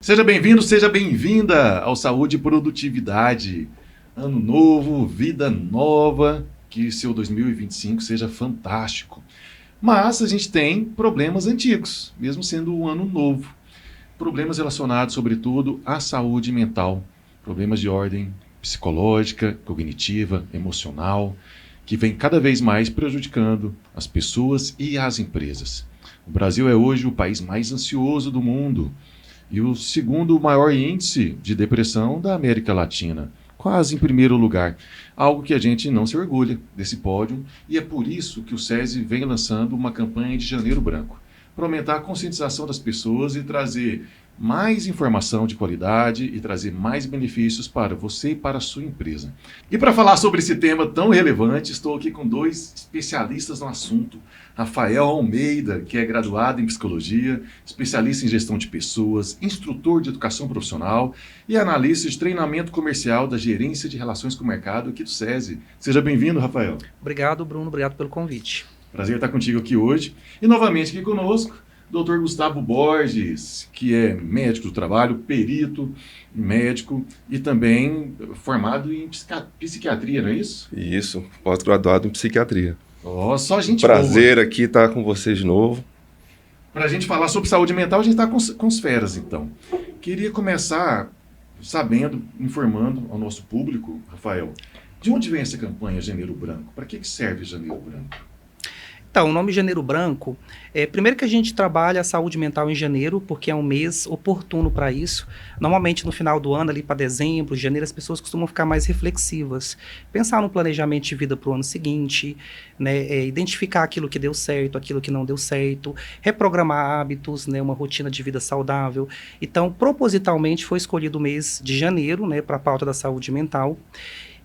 Seja bem-vindo, seja bem-vinda ao Saúde e Produtividade. Ano novo, vida nova, que seu 2025 seja fantástico. Mas a gente tem problemas antigos, mesmo sendo um ano novo. Problemas relacionados, sobretudo, à saúde mental. Problemas de ordem psicológica, cognitiva, emocional, que vem cada vez mais prejudicando as pessoas e as empresas. O Brasil é hoje o país mais ansioso do mundo e o segundo maior índice de depressão da América Latina, quase em primeiro lugar. Algo que a gente não se orgulha desse pódio, e é por isso que o SESI vem lançando uma campanha de Janeiro Branco, para aumentar a conscientização das pessoas e trazer mais informação de qualidade e trazer mais benefícios para você e para a sua empresa. E para falar sobre esse tema tão relevante, estou aqui com dois especialistas no assunto. Rafael Almeida, que é graduado em psicologia, especialista em gestão de pessoas, instrutor de educação profissional e analista de treinamento comercial da gerência de relações com o mercado aqui do SESI. Seja bem-vindo, Rafael. Obrigado, Bruno. Obrigado pelo convite. Prazer estar contigo aqui hoje. E novamente aqui conosco, Dr. Gustavo Borges, que é médico do trabalho, perito médico e também formado em psiquiatria, não é isso? Isso, pós-graduado em psiquiatria. Só gente Prazer boa. aqui estar com vocês de novo. Para a gente falar sobre saúde mental, a gente está com os feras, então. Queria começar informando ao nosso público, Rafael, de onde vem essa campanha Janeiro Branco? Para que serve Janeiro Branco? Então, o nome Janeiro Branco, primeiro que a gente trabalha a saúde mental em janeiro, porque é um mês oportuno para isso. Normalmente no final do ano, ali para dezembro, janeiro, as pessoas costumam ficar mais reflexivas. Pensar no planejamento de vida para o ano seguinte, né, identificar aquilo que deu certo, aquilo que não deu certo, reprogramar hábitos, né, uma rotina de vida saudável. Então, propositalmente foi escolhido o mês de janeiro, né, para a pauta da saúde mental.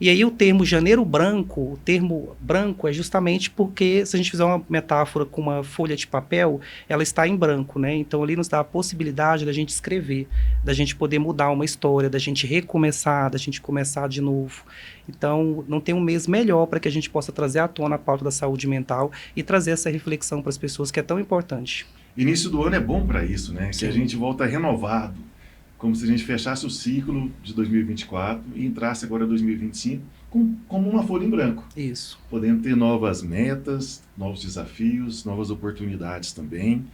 E aí o termo Janeiro Branco, o termo branco é justamente porque, se a gente fizer uma metáfora com uma folha de papel, ela está em branco, né? Então ali nos dá a possibilidade da gente escrever, da gente poder mudar uma história, da gente recomeçar, da gente começar de novo. Então não tem um mês melhor para que a gente possa trazer à tona a pauta da saúde mental e trazer essa reflexão para as pessoas, que é tão importante. Início do ano é bom para isso, né? Sim. Que a gente volta renovado. Como se a gente fechasse o ciclo de 2024 e entrasse agora em 2025 como uma folha em branco. Isso. Podendo ter novas metas, novos desafios, novas oportunidades também.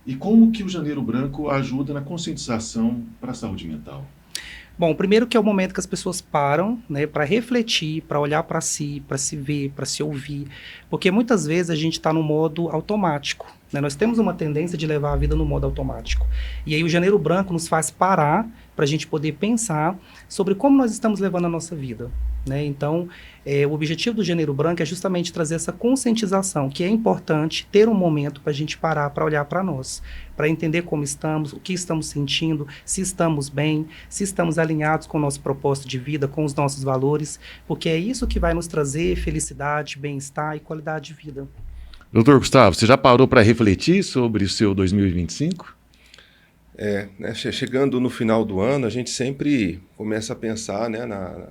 E como que o Janeiro Branco ajuda na conscientização para a saúde mental? Bom, primeiro que é o momento que as pessoas param, né, para refletir, para olhar para si, para se ver, para se ouvir, porque muitas vezes a gente está no modo automático, né? Nós temos uma tendência de levar a vida no modo automático. E aí o Janeiro Branco nos faz parar para a gente poder pensar sobre como nós estamos levando a nossa vida, né? Então, o objetivo do Janeiro Branco é justamente trazer essa conscientização, que é importante ter um momento para a gente parar, para olhar para nós, para entender como estamos, o que estamos sentindo, se estamos bem, se estamos alinhados com o nosso propósito de vida, com os nossos valores, porque é isso que vai nos trazer felicidade, bem-estar e qualidade de vida. Doutor Gustavo, você já parou para refletir sobre o seu 2025? Né, chegando no final do ano, a gente sempre começa a pensar, né, na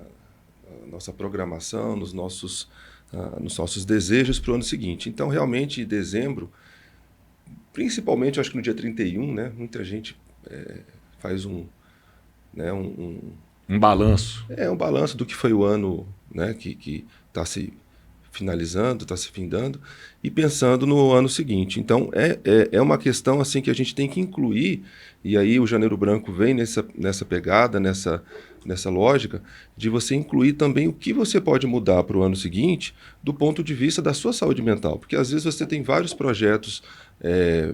nossa programação, nos nossos desejos para o ano seguinte. Então, realmente, em dezembro, principalmente, eu acho que no dia 31, né, muita gente faz um balanço. Um balanço do que foi o ano, né, que está se finalizando, está se findando, e pensando no ano seguinte. Então, é uma questão assim que a gente tem que incluir, e aí o Janeiro Branco vem nessa pegada, nessa lógica, de você incluir também o que você pode mudar para o ano seguinte do ponto de vista da sua saúde mental. Porque às vezes você tem vários projetos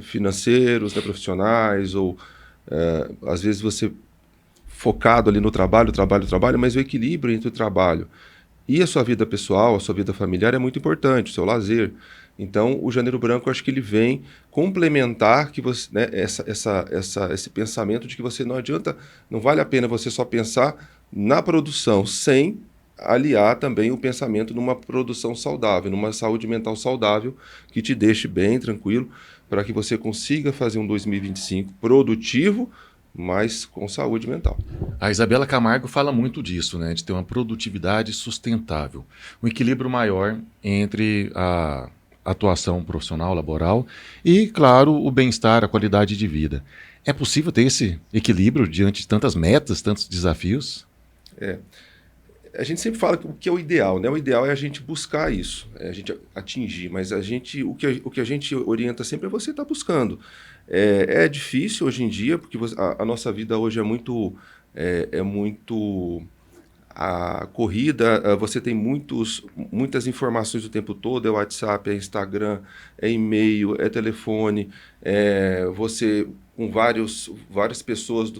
financeiros, né, profissionais, ou às vezes você focado ali no trabalho, mas o equilíbrio entre o trabalho e a sua vida pessoal, a sua vida familiar é muito importante, o seu lazer. Então, o Janeiro Branco, eu acho que ele vem complementar que você, né, esse pensamento de que você não vale a pena você só pensar na produção, sem aliar também o pensamento numa produção saudável, numa saúde mental saudável, que te deixe bem, tranquilo, para que você consiga fazer um 2025 produtivo, mas com saúde mental. A Isabela Camargo fala muito disso, né? De ter uma produtividade sustentável, um equilíbrio maior entre a atuação profissional, laboral e, claro, o bem-estar, a qualidade de vida. É possível ter esse equilíbrio diante de tantas metas, tantos desafios? A gente sempre fala que o que é o ideal, né? O ideal é a gente buscar isso, é a gente atingir, mas o que a gente orienta sempre é você estar buscando. É difícil hoje em dia, porque a nossa vida hoje é muito a corrida, você tem muitas informações o tempo todo, é WhatsApp, é Instagram, é e-mail, é telefone, você com várias pessoas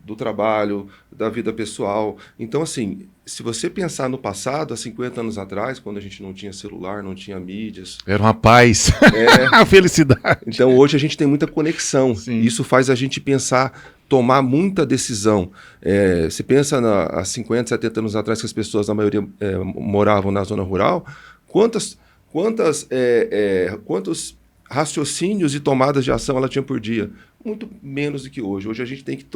do trabalho, da vida pessoal. Então, assim, se você pensar no passado, há 50 anos atrás, quando a gente não tinha celular, não tinha mídias... Era uma paz, a felicidade. Então, hoje a gente tem muita conexão. Sim. Isso faz a gente pensar, tomar muita decisão. Se pensa há 50, 70 anos atrás, que as pessoas, na maioria, moravam na zona rural, quantos raciocínios e tomadas de ação ela tinha por dia? Muito menos do que hoje. Hoje a gente tem que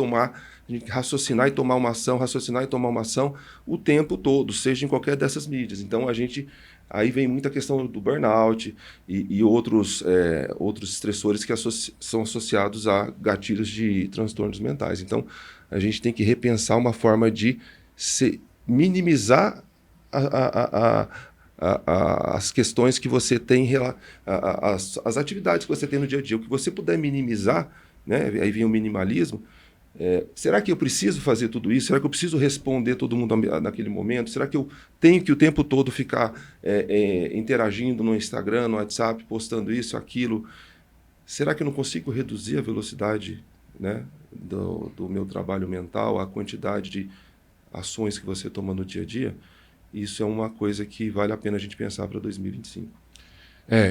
raciocinar e tomar uma ação, raciocinar e tomar uma ação o tempo todo, seja em qualquer dessas mídias. Então aí vem muita questão do burnout e outros estressores que são associados a gatilhos de transtornos mentais. Então a gente tem que repensar uma forma de minimizar as questões que você tem, as atividades que você tem no dia a dia. O que você puder minimizar, né? Aí vem o minimalismo. Será que eu preciso fazer tudo isso? Será que eu preciso responder todo mundo naquele momento? Será que eu tenho que o tempo todo ficar interagindo no Instagram, no WhatsApp, postando isso, aquilo? Será que eu não consigo reduzir a velocidade, né, do meu trabalho mental, a quantidade de ações que você toma no dia a dia? Isso é uma coisa que vale a pena a gente pensar para 2025.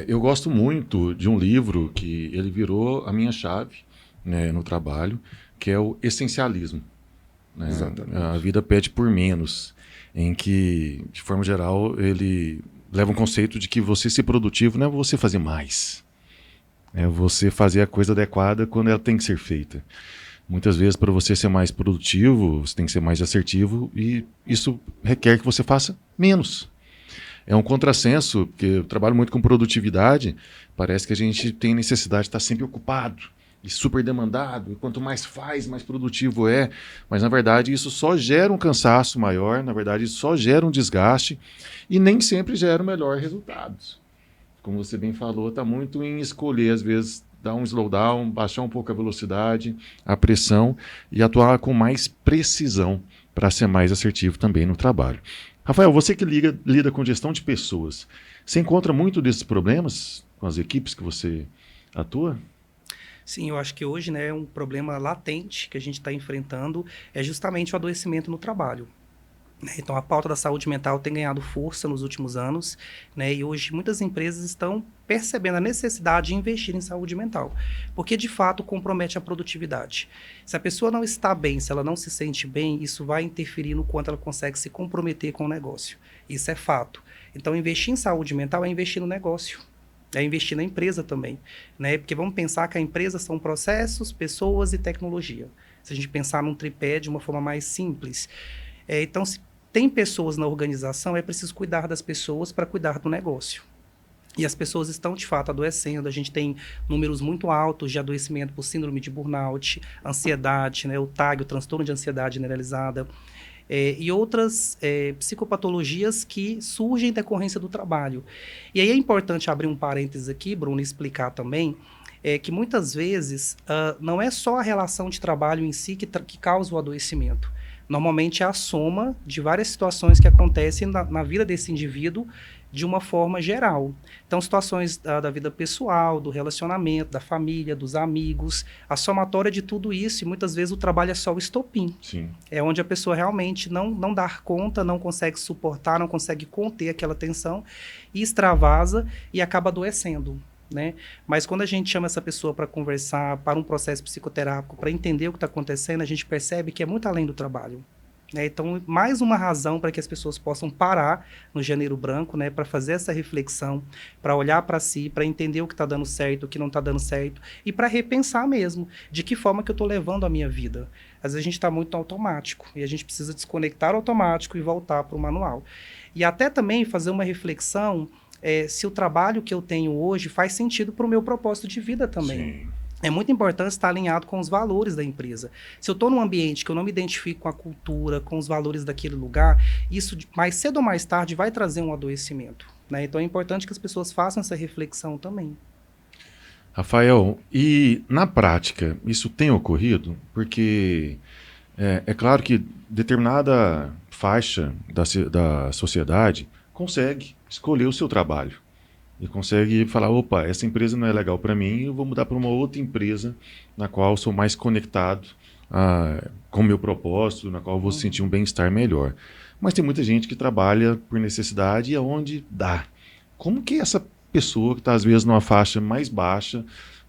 Eu gosto muito de um livro que ele virou a minha chave, né, no trabalho, que é o Essencialismo. Né? Exatamente. A vida pede por menos, em que, de forma geral, ele leva um conceito de que você ser produtivo não é você fazer mais. É você fazer a coisa adequada quando ela tem que ser feita. Muitas vezes, para você ser mais produtivo, você tem que ser mais assertivo e isso requer que você faça menos. É um contrassenso, porque eu trabalho muito com produtividade, parece que a gente tem necessidade de estar sempre ocupado e super demandado, e quanto mais faz, mais produtivo é, mas na verdade isso só gera um cansaço maior, na verdade isso só gera um desgaste e nem sempre gera o melhor resultado. Como você bem falou, está muito em escolher, às vezes, dar um slowdown, baixar um pouco a velocidade, a pressão e atuar com mais precisão para ser mais assertivo também no trabalho. Rafael, você que lida com gestão de pessoas, você encontra muito desses problemas com as equipes que você atua? Sim, eu acho que hoje, né, um problema latente que a gente está enfrentando é justamente o adoecimento no trabalho. Então, a pauta da saúde mental tem ganhado força nos últimos anos, né, e hoje muitas empresas estão percebendo a necessidade de investir em saúde mental, porque de fato compromete a produtividade. Se a pessoa não está bem, se ela não se sente bem, isso vai interferir no quanto ela consegue se comprometer com o negócio. Isso é fato. Então, investir em saúde mental é investir no negócio. É investir na empresa também, né? Porque vamos pensar que a empresa são processos, pessoas e tecnologia. Se a gente pensar num tripé de uma forma mais simples. Então, se tem pessoas na organização, é preciso cuidar das pessoas para cuidar do negócio. E as pessoas estão, de fato, adoecendo. A gente tem números muito altos de adoecimento por síndrome de burnout, ansiedade, né? O TAG, o transtorno de ansiedade generalizada. E outras psicopatologias que surgem em decorrência do trabalho. E aí é importante abrir um parênteses aqui, Bruno, e explicar também que muitas vezes não é só a relação de trabalho em si que causa o adoecimento. Normalmente é a soma de várias situações que acontecem na vida desse indivíduo de uma forma geral. Então, situações da vida pessoal, do relacionamento, da família, dos amigos, a somatória de tudo isso, e muitas vezes o trabalho é só o estopim. Sim. É onde a pessoa realmente não dá conta, não consegue suportar, não consegue conter aquela tensão, e extravasa e acaba adoecendo. Né? Mas quando a gente chama essa pessoa para conversar, para um processo psicoterápico, para entender o que está acontecendo, a gente percebe que é muito além do trabalho. Então, mais uma razão para que as pessoas possam parar no Janeiro Branco, né, para fazer essa reflexão, para olhar para si, para entender o que está dando certo, o que não está dando certo, e para repensar mesmo de que forma que eu estou levando a minha vida. Às vezes a gente está muito automático, e a gente precisa desconectar o automático e voltar para o manual. E até também fazer uma reflexão se o trabalho que eu tenho hoje faz sentido para o meu propósito de vida também. Sim. é muito importante estar alinhado com os valores da empresa. Se eu estou num ambiente que eu não me identifico com a cultura, com os valores daquele lugar, isso mais cedo ou mais tarde vai trazer um adoecimento, né? Então é importante que as pessoas façam essa reflexão também. Rafael, e na prática, isso tem ocorrido? Porque é claro que determinada faixa da sociedade consegue escolher o seu trabalho e consegue falar, opa, essa empresa não é legal para mim, eu vou mudar para uma outra empresa na qual eu sou mais conectado com o meu propósito, na qual eu vou sentir um bem-estar melhor. Mas tem muita gente que trabalha por necessidade e aonde dá. Como que essa pessoa que está às vezes numa faixa mais baixa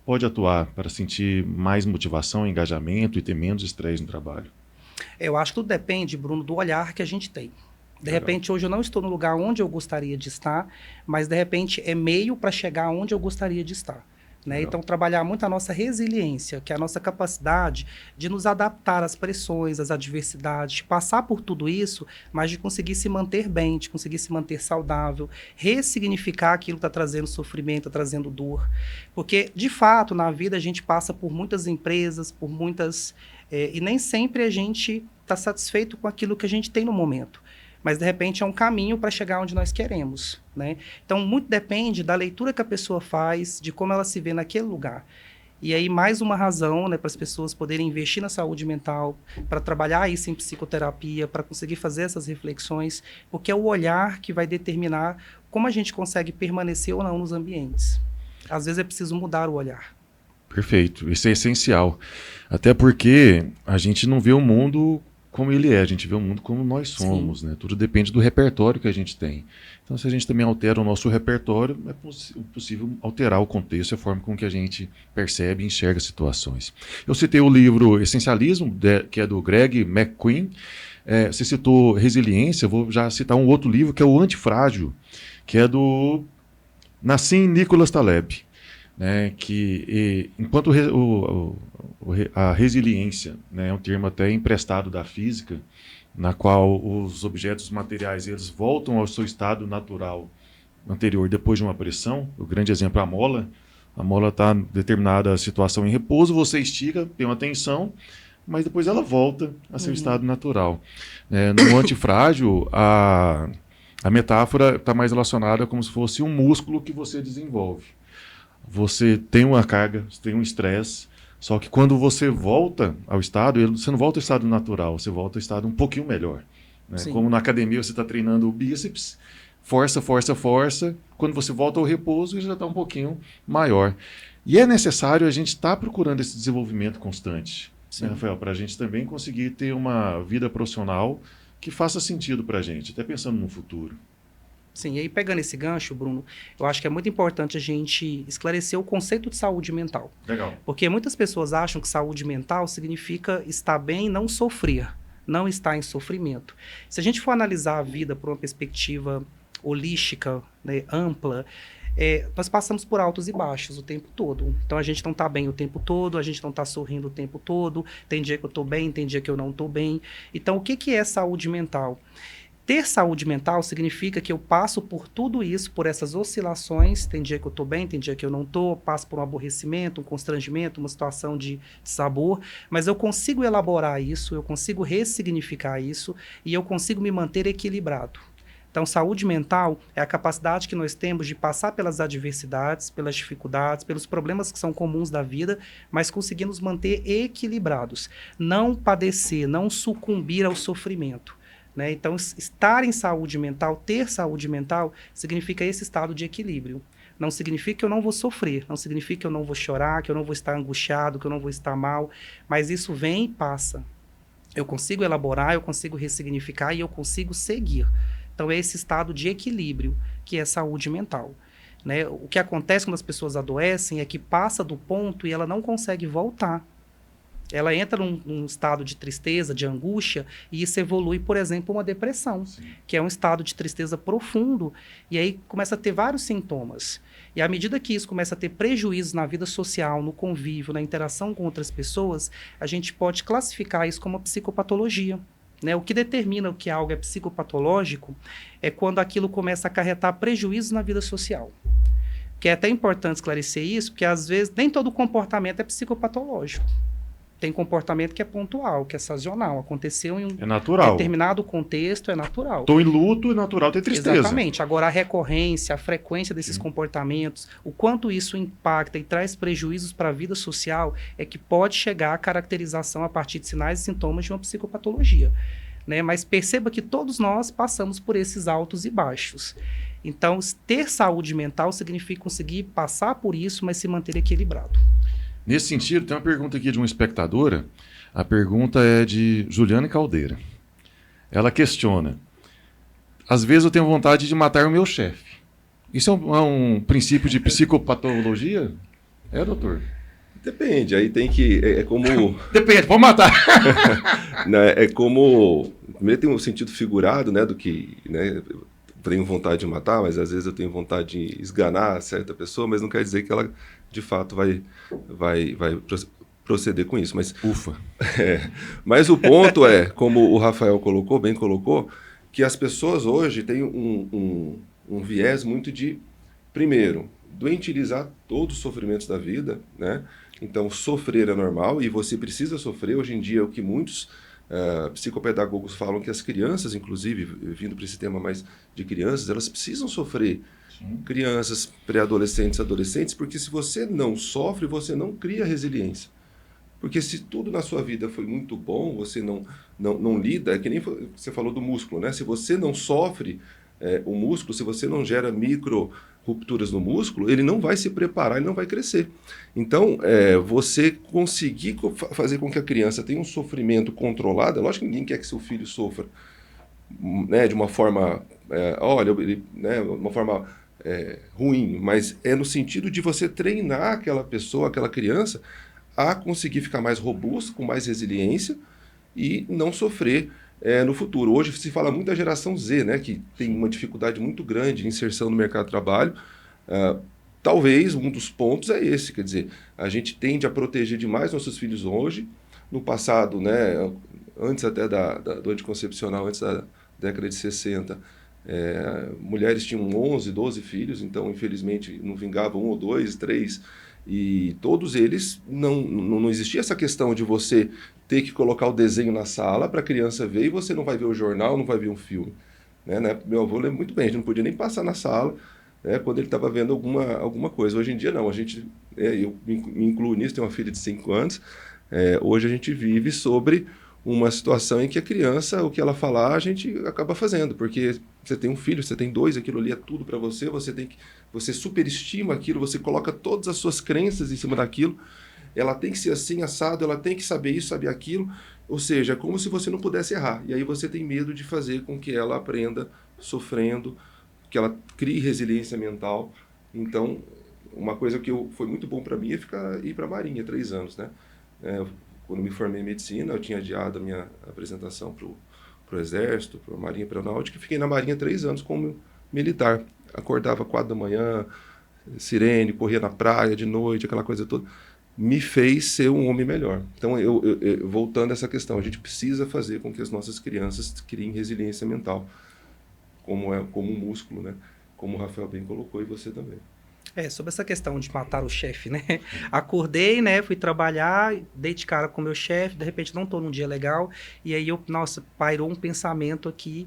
pode atuar para sentir mais motivação, engajamento e ter menos estresse no trabalho? Eu acho que tudo depende, Bruno, do olhar que a gente tem. De Legal. repente, hoje eu não estou no lugar onde eu gostaria de estar, mas de repente é meio para chegar onde eu gostaria de estar. Né? Então, trabalhar muito a nossa resiliência, que é a nossa capacidade de nos adaptar às pressões, às adversidades, de passar por tudo isso, mas de conseguir se manter bem, de conseguir se manter saudável, ressignificar aquilo que está trazendo sofrimento, está trazendo dor. Porque, de fato, na vida a gente passa por muitas empresas, por muitas... e nem sempre a gente está satisfeito com aquilo que a gente tem no momento. Mas, de repente, é um caminho para chegar onde nós queremos, né? Então, muito depende da leitura que a pessoa faz, de como ela se vê naquele lugar. E aí, mais uma razão, né, para as pessoas poderem investir na saúde mental, para trabalhar isso em psicoterapia, para conseguir fazer essas reflexões, porque é o olhar que vai determinar como a gente consegue permanecer ou não nos ambientes. Às vezes é preciso mudar o olhar. Perfeito, isso é essencial. Até porque a gente não vê o mundo como ele é, a gente vê o mundo como nós somos, né? Tudo depende do repertório que a gente tem. Então, se a gente também altera o nosso repertório, é possível alterar o contexto e a forma com que a gente percebe e enxerga situações. Eu citei o livro Essencialismo, que é do Greg McQueen. Você citou Resiliência, eu vou já citar um outro livro, que é o Antifrágil, que é do Nassim Nicholas Taleb. Né, enquanto a resiliência, né, é um termo até emprestado da física, na qual os objetos materiais eles voltam ao seu estado natural anterior depois de uma pressão. O grande exemplo é a mola. A mola está em determinada situação em repouso, você estica, tem uma tensão, mas depois ela volta a seu estado natural. No antifrágil, a metáfora está mais relacionada como se fosse um músculo que você desenvolve. Você tem uma carga, você tem um estresse, só que quando você volta ao estado, você não volta ao estado natural, você volta ao estado um pouquinho melhor. Né? Como na academia você está treinando o bíceps, força, força, força, quando você volta ao repouso ele já está um pouquinho maior. E é necessário a gente estar procurando esse desenvolvimento constante, né, Rafael, para a gente também conseguir ter uma vida profissional que faça sentido para a gente, até pensando no futuro. Sim, e aí pegando esse gancho, Bruno, eu acho que é muito importante a gente esclarecer o conceito de saúde mental. Legal. Porque muitas pessoas acham que saúde mental significa estar bem e não sofrer, não estar em sofrimento. Se a gente for analisar a vida por uma perspectiva holística, né, ampla, nós passamos por altos e baixos o tempo todo. Então a gente não está bem o tempo todo, a gente não está sorrindo o tempo todo, tem dia que eu estou bem, tem dia que eu não estou bem. Então o que é saúde mental? Ter saúde mental significa que eu passo por tudo isso, por essas oscilações, tem dia que eu estou bem, tem dia que eu não estou, passo por um aborrecimento, um constrangimento, uma situação de sabor, mas eu consigo elaborar isso, eu consigo ressignificar isso e eu consigo me manter equilibrado. Então, saúde mental é a capacidade que nós temos de passar pelas adversidades, pelas dificuldades, pelos problemas que são comuns da vida, mas conseguir nos manter equilibrados, não padecer, não sucumbir ao sofrimento. Né? Então, estar em saúde mental, ter saúde mental, significa esse estado de equilíbrio. Não significa que eu não vou sofrer, não significa que eu não vou chorar, que eu não vou estar angustiado, que eu não vou estar mal, mas isso vem e passa. Eu consigo elaborar, eu consigo ressignificar e eu consigo seguir. Então, é esse estado de equilíbrio que é saúde mental. Né? O que acontece quando as pessoas adoecem é que passa do ponto e ela não consegue voltar. Ela entra num estado de tristeza, de angústia, e isso evolui, por exemplo, uma depressão, que é um estado de tristeza profundo, e aí começa a ter vários sintomas. E à medida que isso começa a ter prejuízos na vida social, no convívio, na interação com outras pessoas, a gente pode classificar isso como uma psicopatologia. Né? O que determina que algo é psicopatológico é quando aquilo começa a acarretar prejuízos na vida social. Que é até importante esclarecer isso, porque às vezes nem todo comportamento é psicopatológico. Tem comportamento que é pontual, que é sazonal. Aconteceu em um É natural. determinado contexto, é natural. Estou em luto, é natural ter tristeza. Exatamente. Agora, a recorrência, a frequência desses comportamentos, o quanto isso impacta e traz prejuízos para a vida social, é que pode chegar à caracterização a partir de sinais e sintomas de uma psicopatologia. Né? Mas perceba que todos nós passamos por esses altos e baixos. Então, ter saúde mental significa conseguir passar por isso, mas se manter equilibrado. Nesse sentido, tem uma pergunta aqui de uma espectadora. A pergunta é de Juliane Caldeira. Ela questiona: às vezes eu tenho vontade de matar o meu chefe. Isso é um princípio de psicopatologia? É, doutor? Depende, aí tem que... É como... Depende, pode matar. Né, é como... Primeiro tem um sentido figurado, né, do que... Né, tenho vontade de matar, mas às vezes eu tenho vontade de esganar certa pessoa, mas não quer dizer que ela, de fato, vai proceder com isso. Mas, ufa. Mas o ponto é, como o Rafael bem colocou, que as pessoas hoje têm um viés muito de, primeiro, doentilizar todos os sofrimentos da vida, né? Então, sofrer é normal e você precisa sofrer. Hoje em dia, é o que muitos psicopedagogos falam, que as crianças, inclusive, vindo para esse tema mais de crianças, elas precisam sofrer. Sim. Crianças, pré-adolescentes, adolescentes, porque se você não sofre, você não cria resiliência. Porque se tudo na sua vida foi muito bom, você não lida, é que nem você falou do músculo, né? Se você não sofre o músculo, se você não gera micro rupturas no músculo, ele não vai se preparar, ele não vai crescer. Então, você conseguir fazer com que a criança tenha um sofrimento controlado, é lógico que ninguém quer que seu filho sofra, né, de uma forma, né, uma forma ruim, mas é no sentido de você treinar aquela pessoa, aquela criança, a conseguir ficar mais robusta, com mais resiliência e não sofrer no futuro. Hoje se fala muito da geração Z, né, que tem uma dificuldade muito grande de inserção no mercado de trabalho. Talvez um dos pontos é esse, quer dizer, a gente tende a proteger demais nossos filhos hoje. No passado, né, antes até do anticoncepcional, antes da década de 60, mulheres tinham 11, 12 filhos, então infelizmente não vingavam 1 ou 2, 3, e todos eles, não existia essa questão de você ter que colocar o desenho na sala para a criança ver e você não vai ver o jornal, não vai ver um filme. Né? Meu avô lembra muito bem, a gente não podia nem passar na sala, né, quando ele estava vendo alguma coisa. Hoje em dia não, eu me incluo nisso, tenho uma filha de 5 anos, hoje a gente vive sobre uma situação em que a criança, o que ela falar, a gente acaba fazendo, porque você tem um filho, você tem 2, aquilo ali é tudo para você, você superestima aquilo, você coloca todas as suas crenças em cima daquilo, ela tem que ser assim, assado, ela tem que saber isso, saber aquilo, ou seja, é como se você não pudesse errar, e aí você tem medo de fazer com que ela aprenda sofrendo, que ela crie resiliência mental. Então, uma coisa que foi muito bom para mim é ir para a Marinha, 3 anos, né? Quando me formei em medicina, eu tinha adiado a minha apresentação para o Exército, para a Marinha Aeronáutica, e fiquei na Marinha 3 anos como militar. Acordava 4 da manhã, sirene, corria na praia de noite, aquela coisa toda. Me fez ser um homem melhor. Então, voltando a essa questão, a gente precisa fazer com que as nossas crianças criem resiliência mental, como um músculo, né? Como o Rafael bem colocou, e você também. Sobre essa questão de matar o chefe, né? Acordei, né? Fui trabalhar, dei de cara com o meu chefe, de repente não estou num dia legal, e aí pairou um pensamento aqui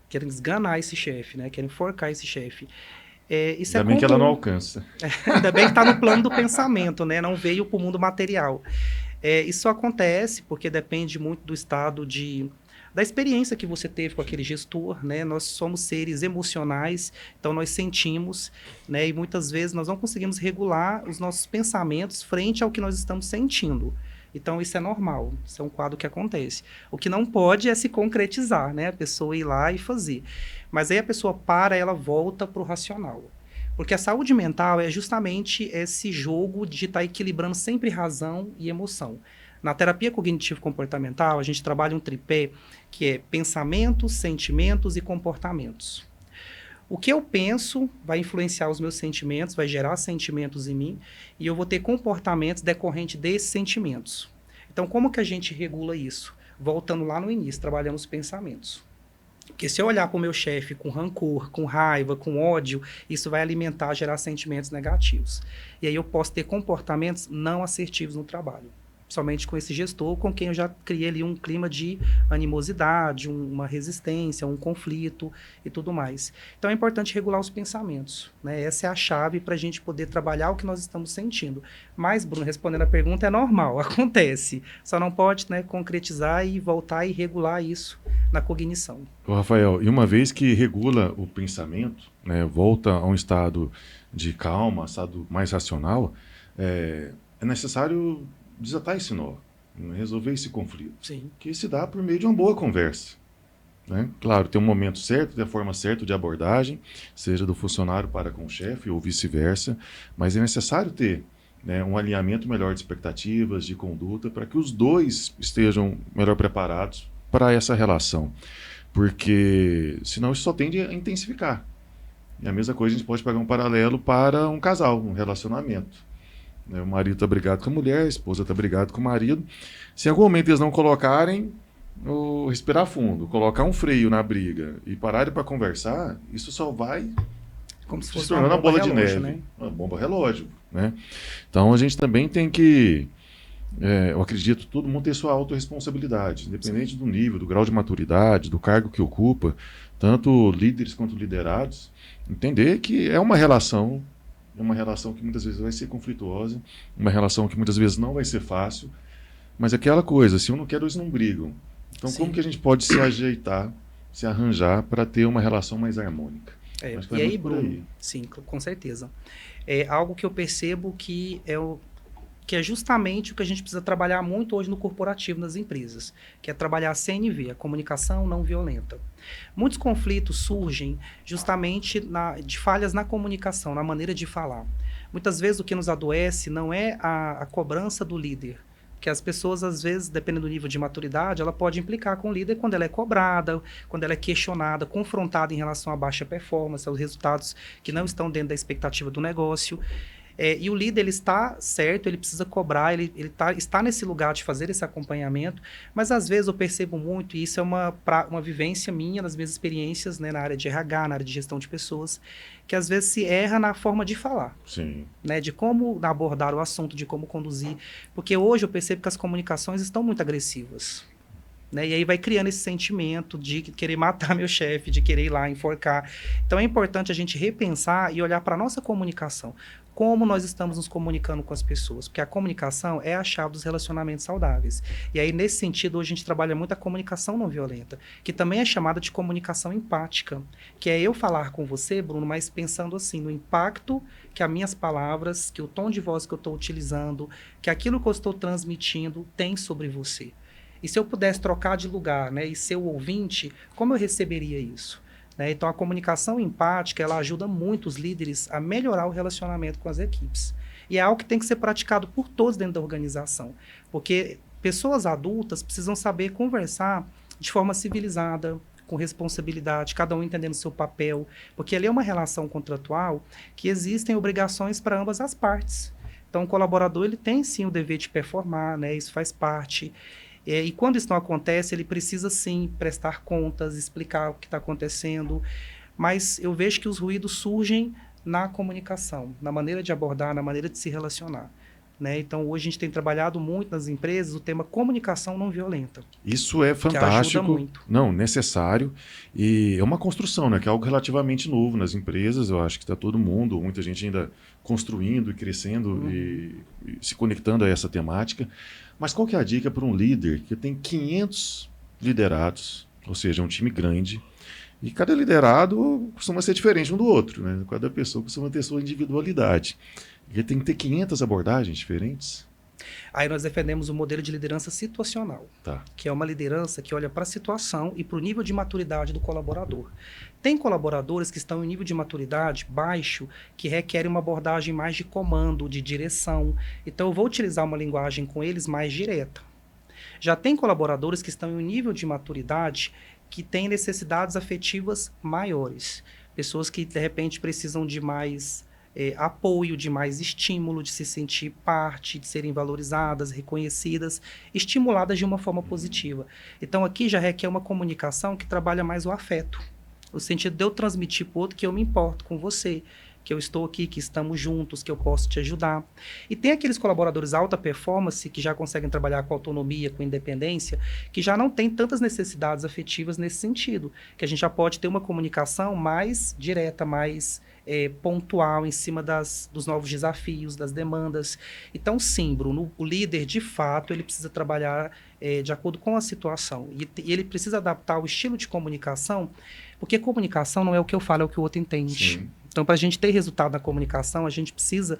quero esganar esse chefe, né? Quero enforcar esse chefe. Isso Ainda bem que ela não alcança. Ainda bem que está no plano do pensamento, né? Não veio para o mundo material. Isso acontece porque depende muito do estado da experiência que você teve com aquele gestor, né? Nós somos seres emocionais, então nós sentimos, né? E muitas vezes nós não conseguimos regular os nossos pensamentos frente ao que nós estamos sentindo. Então isso é normal, isso é um quadro que acontece. O que não pode é se concretizar, né? A pessoa ir lá e fazer. Mas aí a pessoa ela volta para o racional. Porque a saúde mental é justamente esse jogo de estar equilibrando sempre razão e emoção. Na terapia cognitivo-comportamental, a gente trabalha um tripé que é pensamentos, sentimentos e comportamentos. O que eu penso vai influenciar os meus sentimentos, vai gerar sentimentos em mim, e eu vou ter comportamentos decorrentes desses sentimentos. Então, como que a gente regula isso? Voltando lá no início, trabalhamos pensamentos. Porque se eu olhar para o meu chefe com rancor, com raiva, com ódio, isso vai alimentar, gerar sentimentos negativos. E aí eu posso ter comportamentos não assertivos no trabalho. Somente com esse gestor, com quem eu já criei ali um clima de animosidade, uma resistência, um conflito e tudo mais. Então é importante regular os pensamentos, né? Essa é a chave para a gente poder trabalhar o que nós estamos sentindo. Mas, Bruno, respondendo a pergunta, é normal, acontece. Só não pode, né, concretizar e voltar e regular isso na cognição. Ô, Rafael, e uma vez que regula o pensamento, né, volta a um estado de calma, estado mais racional, é necessário desatar esse nó, né, resolver esse conflito, Sim. que se dá por meio de uma boa conversa. Né? Claro, tem um momento certo, tem a forma certa de abordagem, seja do funcionário para com o chefe ou vice-versa, mas é necessário ter, né, um alinhamento melhor de expectativas, de conduta, para que os dois estejam melhor preparados para essa relação, porque senão isso só tende a intensificar. E a mesma coisa a gente pode pegar um paralelo para um casal, um relacionamento. O marido está brigado com a mulher, a esposa está brigada com o marido. Se em algum momento eles não colocarem, respirar fundo, colocar um freio na briga e pararem para conversar, isso só vai Como se se fosse tornando uma bola de relógio, neve, né? uma bomba relógio. Né? Então a gente também tem que, eu acredito, todo mundo ter sua autorresponsabilidade, independente do nível, do grau de maturidade, do cargo que ocupa, tanto líderes quanto liderados, entender que é uma relação que muitas vezes vai ser conflituosa, uma relação que muitas vezes não vai ser fácil, mas é aquela coisa, se um não quer, dois não brigam. Então, Sim. como que a gente pode se ajeitar, se arranjar para ter uma relação mais harmônica? Acho que vai E aí, muito por Bruno, aí. sim, com certeza. É algo que eu percebo que que é justamente o que a gente precisa trabalhar muito hoje no corporativo, nas empresas, que é trabalhar a CNV, a comunicação não violenta. Muitos conflitos surgem justamente de falhas na comunicação, na maneira de falar. Muitas vezes o que nos adoece não é a cobrança do líder, que as pessoas, às vezes, dependendo do nível de maturidade, ela pode implicar com o líder quando ela é cobrada, quando ela é questionada, confrontada em relação à baixa performance, aos resultados que não estão dentro da expectativa do negócio. E o líder, ele está certo, ele precisa cobrar, está nesse lugar de fazer esse acompanhamento, mas às vezes eu percebo muito, e isso é uma vivência minha, nas minhas experiências, né, na área de RH, na área de gestão de pessoas, que às vezes se erra na forma de falar. Sim. Né, de como abordar o assunto, de como conduzir, porque hoje eu percebo que as comunicações estão muito agressivas. Né? E aí vai criando esse sentimento de querer matar meu chefe, de querer ir lá enforcar. Então é importante a gente repensar e olhar para a nossa comunicação. Como nós estamos nos comunicando com as pessoas. Porque a comunicação é a chave dos relacionamentos saudáveis. E aí, nesse sentido, hoje a gente trabalha muito a comunicação não violenta, que também é chamada de comunicação empática, que é eu falar com você, Bruno, mas pensando assim, no impacto que as minhas palavras, que o tom de voz que eu estou utilizando, que aquilo que eu estou transmitindo tem sobre você. E se eu pudesse trocar de lugar, né, e ser o ouvinte, como eu receberia isso? Né? Então, a comunicação empática, ela ajuda muito os líderes a melhorar o relacionamento com as equipes. E é algo que tem que ser praticado por todos dentro da organização. Porque pessoas adultas precisam saber conversar de forma civilizada, com responsabilidade, cada um entendendo o seu papel. Porque ali é uma relação contratual que existem obrigações para ambas as partes. Então, o colaborador, ele tem sim o dever de performar, né? Isso faz parte. E quando isso não acontece, ele precisa sim prestar contas, explicar o que está acontecendo, mas eu vejo que os ruídos surgem na comunicação, na maneira de abordar, na maneira de se relacionar. Né? Então, hoje a gente tem trabalhado muito nas empresas o tema comunicação não violenta. Isso é fantástico, que ajuda muito. Não, necessário, e é uma construção, né, que é algo relativamente novo nas empresas. Eu acho que está todo mundo, muita gente ainda construindo e crescendo e se conectando a essa temática. Mas qual que é a dica para um líder que tem 500 liderados, ou seja, um time grande, e cada liderado costuma ser diferente um do outro, né? Cada pessoa costuma ter sua individualidade. Ele tem que ter 500 abordagens diferentes. Aí nós defendemos o modelo de liderança situacional, que é uma liderança que olha para a situação e para o nível de maturidade do colaborador. Tem colaboradores que estão em nível de maturidade baixo, que requerem uma abordagem mais de comando, de direção. Então eu vou utilizar uma linguagem com eles mais direta. Já tem colaboradores que estão em um nível de maturidade que têm necessidades afetivas maiores. Pessoas que, de repente, precisam de mais apoio, de mais estímulo, de se sentir parte, de serem valorizadas, reconhecidas, estimuladas de uma forma positiva. Então, aqui já requer uma comunicação que trabalha mais o afeto, o sentido de eu transmitir para o outro que eu me importo com você, que eu estou aqui, que estamos juntos, que eu posso te ajudar. E tem aqueles colaboradores alta performance que já conseguem trabalhar com autonomia, com independência, que já não tem tantas necessidades afetivas nesse sentido, que a gente já pode ter uma comunicação mais direta, mais pontual em cima dos novos desafios, das demandas. Então, sim, Bruno, o líder, de fato, ele precisa trabalhar de acordo com a situação. E ele precisa adaptar o estilo de comunicação, porque comunicação não é o que eu falo, é o que o outro entende. Sim. Então, para a gente ter resultado na comunicação, a gente precisa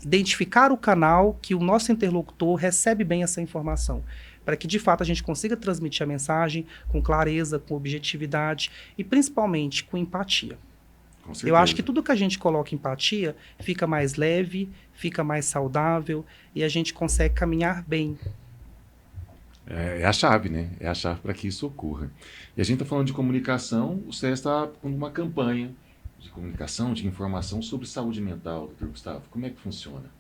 identificar o canal que o nosso interlocutor recebe bem essa informação, para que, de fato, a gente consiga transmitir a mensagem com clareza, com objetividade e, principalmente, com empatia. Eu acho que tudo que a gente coloca empatia fica mais leve, fica mais saudável e a gente consegue caminhar bem. É a chave, né? É a chave para que isso ocorra. E a gente está falando de comunicação, o SES está com uma campanha de comunicação, de informação sobre saúde mental, doutor Gustavo. Como é que funciona?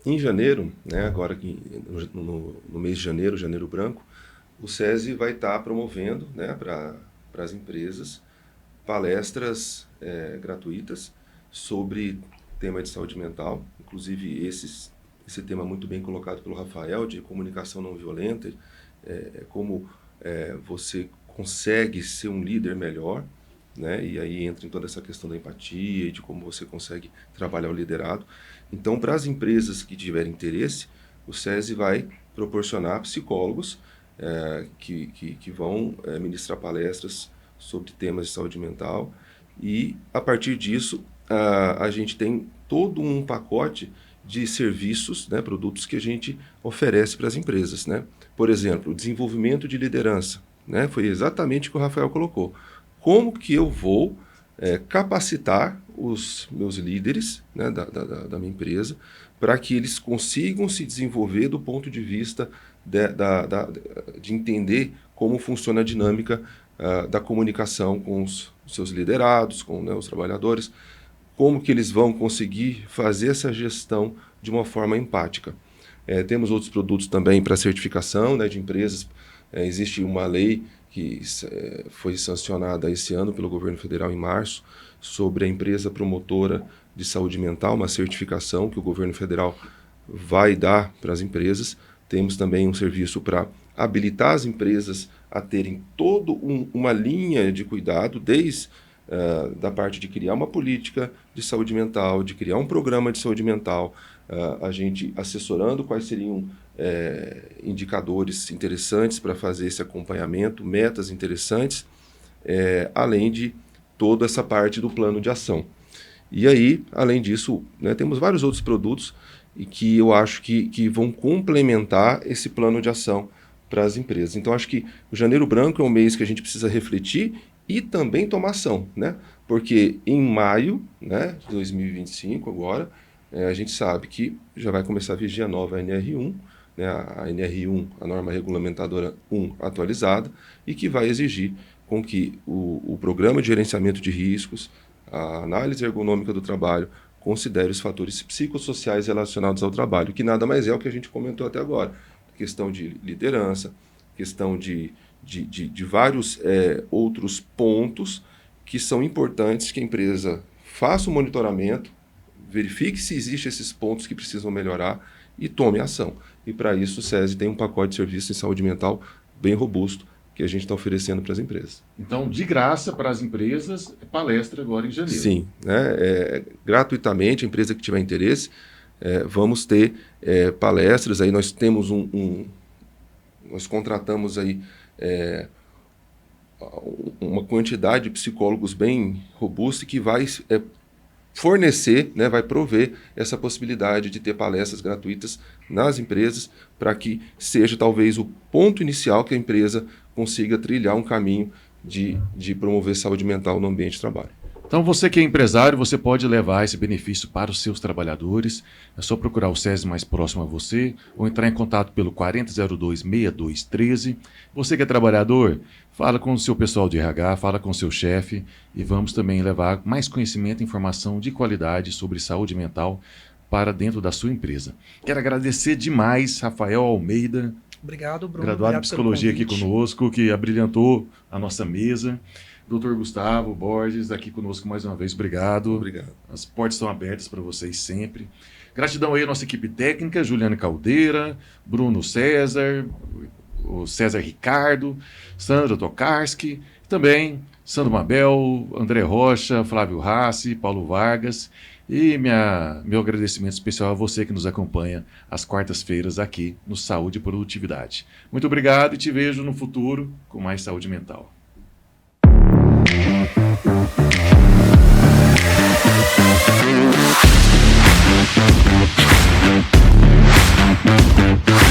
Em janeiro, né, agora que no mês de janeiro, Janeiro Branco, o SESI vai estar promovendo, né, para as empresas palestras gratuitas sobre tema de saúde mental, inclusive esse tema muito bem colocado pelo Rafael, de comunicação não violenta, como você consegue ser um líder melhor, né? E aí entra em toda essa questão da empatia e de como você consegue trabalhar o liderado. Então, para as empresas que tiverem interesse, o SESI vai proporcionar psicólogos que vão ministrar palestras sobre temas de saúde mental e, a partir disso, a gente tem todo um pacote de serviços, né, produtos que a gente oferece para as empresas, né? Por exemplo, o desenvolvimento de liderança, né? Foi exatamente o que o Rafael colocou. Como que eu vou capacitar os meus líderes, né, da minha empresa para que eles consigam se desenvolver do ponto de vista de entender como funciona a dinâmica da comunicação com os seus liderados, com, né, os trabalhadores, como que eles vão conseguir fazer essa gestão de uma forma empática. Temos outros produtos também para certificação, né, de empresas. Existe uma lei que foi sancionada esse ano pelo governo federal em março sobre a empresa promotora de saúde mental, uma certificação que o governo federal vai dar para as empresas. Temos também um serviço para habilitar as empresas a terem toda uma linha de cuidado, desde da parte de criar uma política de saúde mental, de criar um programa de saúde mental, a gente assessorando quais seriam indicadores interessantes para fazer esse acompanhamento, metas interessantes, além de toda essa parte do plano de ação. E aí, além disso, né, temos vários outros produtos e que eu acho que vão complementar esse plano de ação para as empresas. Então, acho que o Janeiro Branco é um mês que a gente precisa refletir e também tomar ação, né? Porque em maio, né, de 2025, agora, a gente sabe que já vai começar a vigir a nova NR1, né, a NR1, a norma regulamentadora 1 atualizada, e que vai exigir com que o programa de gerenciamento de riscos, a análise ergonômica do trabalho, considere os fatores psicossociais relacionados ao trabalho, que nada mais é o que a gente comentou até agora. Questão de liderança, questão de vários outros pontos que são importantes que a empresa faça o monitoramento, verifique se existem esses pontos que precisam melhorar e tome ação. E para isso o SESI tem um pacote de serviços em saúde mental bem robusto que a gente está oferecendo para as empresas. Então, de graça para as empresas, palestra agora em janeiro. Sim, né? Gratuitamente, a empresa que tiver interesse, vamos ter palestras. Aí nós temos nós contratamos aí uma quantidade de psicólogos bem robusta que vai fornecer, né, vai prover essa possibilidade de ter palestras gratuitas nas empresas para que seja talvez o ponto inicial que a empresa consiga trilhar um caminho de promover saúde mental no ambiente de trabalho. Então, você que é empresário, você pode levar esse benefício para os seus trabalhadores. É só procurar o SESI mais próximo a você ou entrar em contato pelo 4002-6213. Você que é trabalhador, fala com o seu pessoal de RH, fala com o seu chefe e vamos também levar mais conhecimento e informação de qualidade sobre saúde mental para dentro da sua empresa. Quero agradecer demais Rafael Almeida, Obrigado, Bruno. graduado em Obrigado pelo psicologia aqui convite. conosco, que abrilhantou a nossa mesa. Dr. Gustavo Borges, aqui conosco mais uma vez, obrigado. Obrigado. As portas estão abertas para vocês sempre. Gratidão aí à nossa equipe técnica, Juliane Caldeira, Bruno César, o César Ricardo, Sandra Tokarski, também Sandro Mabel, André Rocha, Flávio Rassi, Paulo Vargas. E meu agradecimento especial a você que nos acompanha às quartas-feiras aqui no Saúde e Produtividade. Muito obrigado e te vejo no futuro com mais saúde mental. We'll be right back.